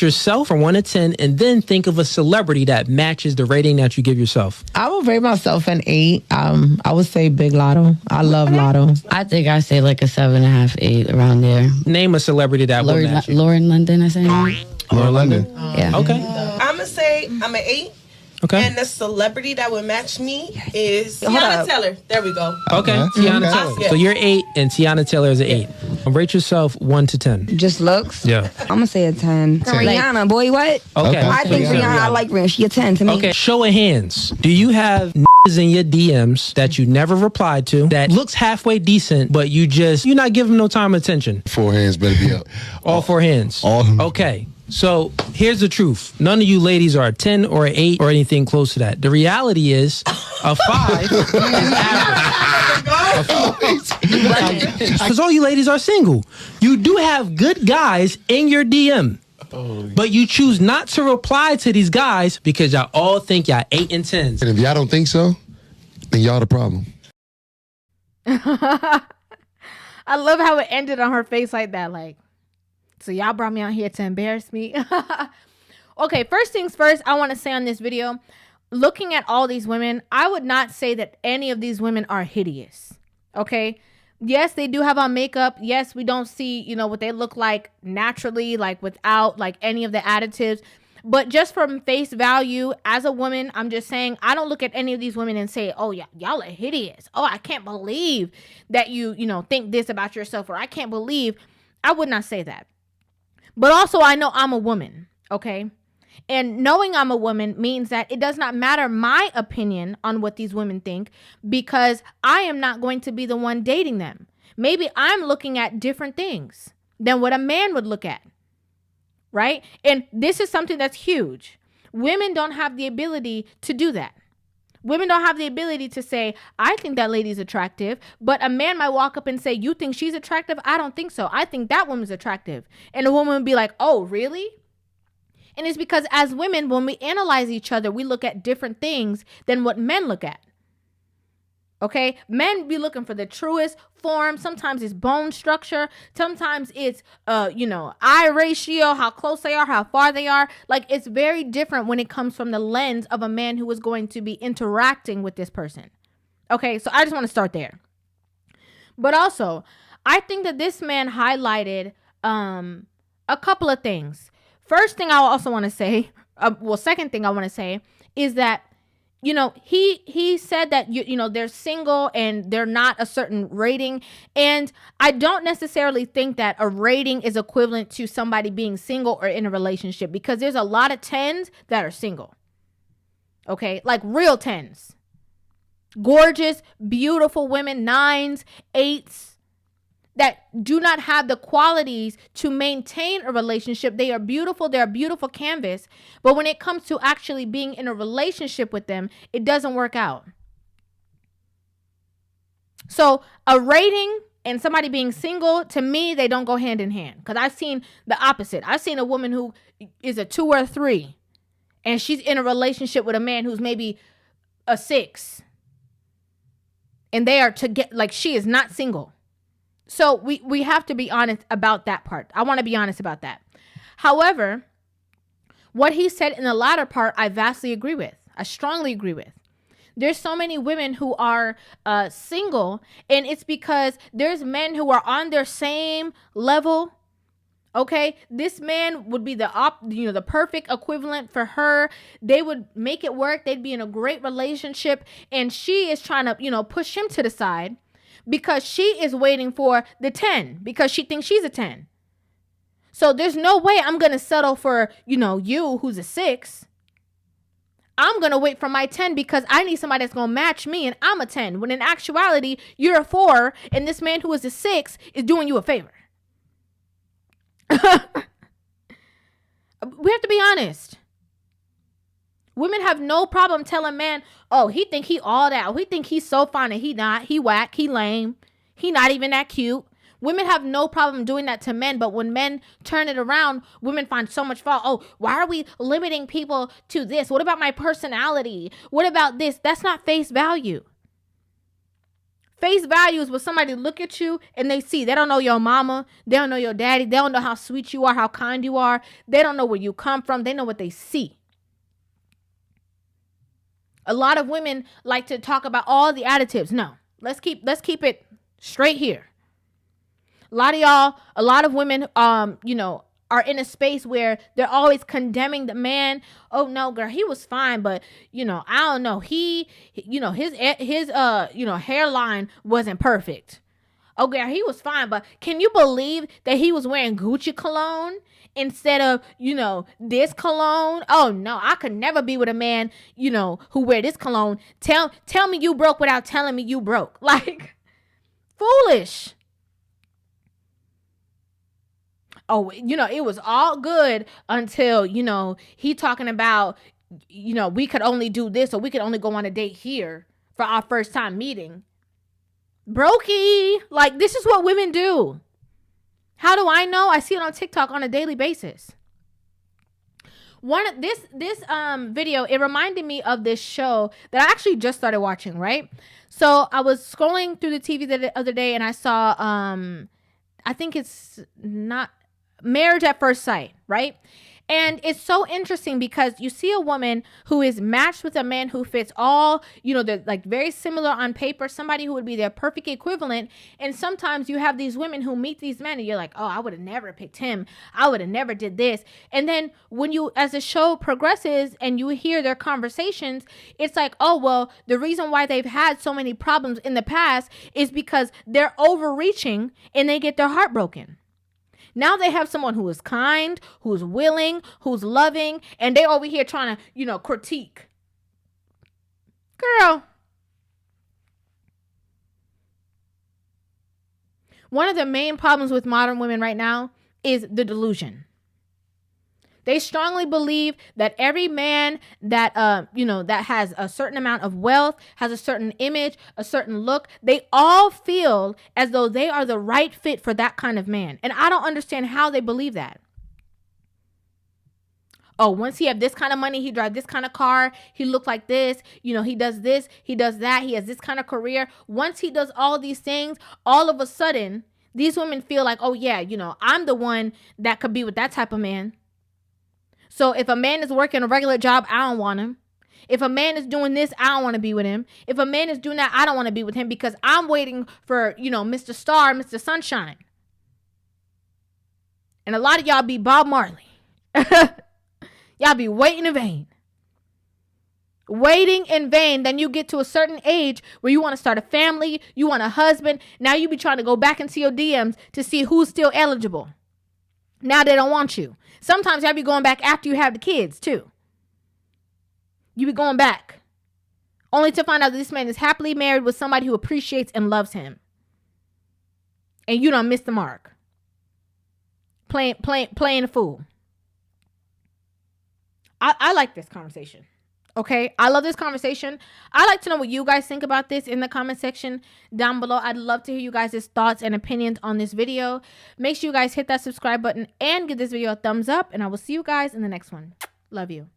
yourself from 1 to 10, and then think of a celebrity that matches the rating that you give yourself. I would rate myself an 8. I would say Big Lotto. I love Lotto. I think I say like a 7.5, 8 around there. Name a celebrity that would match you. Lauren London, I say. Lauren London? Yeah. Okay. I'm going to say I'm an 8. Okay. And the celebrity that would match me is Tiana Taylor. There we go. Okay. Tiana Taylor. Yeah. So you're 8 and Tiana Taylor is an 8. Rate yourself 1 to 10. Just looks? Yeah. I'm going to say a 10. Rihanna, boy, what? Okay. I think Rihanna, I like Rihanna. She a 10 to me. Okay. Show of hands. Do you have in your DMs that you never replied to that looks halfway decent, but you're not giving them no time or attention? 4 hands better be up. All 4 hands. All of them. Okay. So here's the truth. None of you ladies are a 10 or an 8 or anything close to that. The reality is a 5 is average. Because all you ladies are single. You do have good guys in your DM. But you choose not to reply to these guys because y'all all think y'all 8 and 10s. And if y'all don't think so, then y'all the problem. I love how it ended on her face like that. Like, so y'all brought me out here to embarrass me. Okay, first things first, I want to say on this video, looking at all these women, I would not say that any of these women are hideous. Okay? Yes, they do have on makeup. Yes, we don't see, what they look like naturally, like without like any of the additives. But just from face value, as a woman, I'm just saying, I don't look at any of these women and say, oh, yeah, y'all are hideous. Oh, I can't believe that you think this about yourself, or I can't believe. I would not say that. But also, I know I'm a woman, okay? And knowing I'm a woman means that it does not matter my opinion on what these women think, because I am not going to be the one dating them. Maybe I'm looking at different things than what a man would look at, right? And this is something that's huge. Women don't have the ability to do that. Women don't have the ability to say, I think that lady's attractive, but a man might walk up and say, you think she's attractive? I don't think so. I think that woman's attractive. And a woman would be like, oh, really? And it's because as women, when we analyze each other, we look at different things than what men look at. Okay? Men be looking for the truest form. Sometimes it's bone structure. Sometimes it's, eye ratio, how close they are, how far they are. Like, it's very different when it comes from the lens of a man who is going to be interacting with this person. Okay? So I just want to start there. But also, I think that this man highlighted a couple of things. First thing I also want to say, second thing I want to say is that, he said that, they're single and they're not a certain rating. And I don't necessarily think that a rating is equivalent to somebody being single or in a relationship, because there's a lot of 10s that are single. Okay. Like real 10s, gorgeous, beautiful women, 9s, 8s that do not have the qualities to maintain a relationship. They are beautiful. They're a beautiful canvas. But when it comes to actually being in a relationship with them, it doesn't work out. So a rating and somebody being single, to me, they don't go hand in hand. Because I've seen the opposite. I've seen a woman who is a 2 or a 3, and she's in a relationship with a man who's maybe a 6. And they are she is not single. So we have to be honest about that part. I want to be honest about that. However, what he said in the latter part, I vastly agree with. I strongly agree with. There's so many women who are single, and it's because there's men who are on their same level. Okay, this man would be the perfect equivalent for her. They would make it work. They'd be in a great relationship, and she is trying to, push him to the side, because she is waiting for the 10, because she thinks she's a 10. So there's no way I'm going to settle for, you who's a 6. I'm going to wait for my 10 because I need somebody that's going to match me, and I'm a 10. When in actuality, you're a 4, and this man who is a 6 is doing you a favor. We have to be honest. Women have no problem telling man, oh, he think he all that. He think he's so fine, and he not. He whack. He lame. He not even that cute. Women have no problem doing that to men, but when men turn it around, women find so much fault. Oh, why are we limiting people to this? What about my personality? What about this? That's not face value. Face value is when somebody look at you and they see. They don't know your mama. They don't know your daddy. They don't know how sweet you are, how kind you are. They don't know where you come from. They know what they see. A lot of women like to talk about all the additives. No, let's keep it straight here. A lot of women, are in a space where they're always condemning the man. Oh no, girl, he was fine, but I don't know. His hairline wasn't perfect. Oh girl, he was fine, but can you believe that he was wearing Gucci cologne instead of, this cologne? Oh no, I could never be with a man, who wear this cologne. Tell me you broke without telling me you broke. Like, foolish. Oh, it was all good until, he talking about, we could only do this or we could only go on a date here for our first time meeting. Brokey. Like, this is what women do. How do I know? I see it on TikTok on a daily basis. This video, it reminded me of this show that I actually just started watching, right? So I was scrolling through the TV the other day and I saw, I think it's not Marriage at First Sight, right? And it's so interesting because you see a woman who is matched with a man who fits all, they're like very similar on paper, somebody who would be their perfect equivalent. And sometimes you have these women who meet these men and you're like, oh, I would have never picked him. I would have never did this. And then as the show progresses and you hear their conversations, it's like, oh, well, the reason why they've had so many problems in the past is because they're overreaching and they get their heart broken. Now they have someone who is kind, who's willing, who's loving, and they over here trying to, critique. Girl. One of the main problems with modern women right now is the delusion. They strongly believe that every man that, that has a certain amount of wealth, has a certain image, a certain look, they all feel as though they are the right fit for that kind of man. And I don't understand how they believe that. Oh, once he have this kind of money, he drive this kind of car, he look like this, he does this, he does that, he has this kind of career. Once he does all these things, all of a sudden, these women feel like, oh yeah, I'm the one that could be with that type of man. So if a man is working a regular job, I don't want him. If a man is doing this, I don't want to be with him. If a man is doing that, I don't want to be with him because I'm waiting for, Mr. Star, Mr. Sunshine. And a lot of y'all be Bob Marley. Y'all be waiting in vain. Waiting in vain. Then you get to a certain age where you want to start a family. You want a husband. Now you be trying to go back into your DMs to see who's still eligible. Now they don't want you. Sometimes y'all be going back after you have the kids too. You be going back only to find out that this man is happily married with somebody who appreciates and loves him. And you don't miss the mark. Playing a fool. I like this conversation. Okay, I love this conversation. I'd like to know what you guys think about this in the comment section down below. I'd love to hear you guys' thoughts and opinions on this video. Make sure you guys hit that subscribe button and give this video a thumbs up. And I will see you guys in the next one. Love you.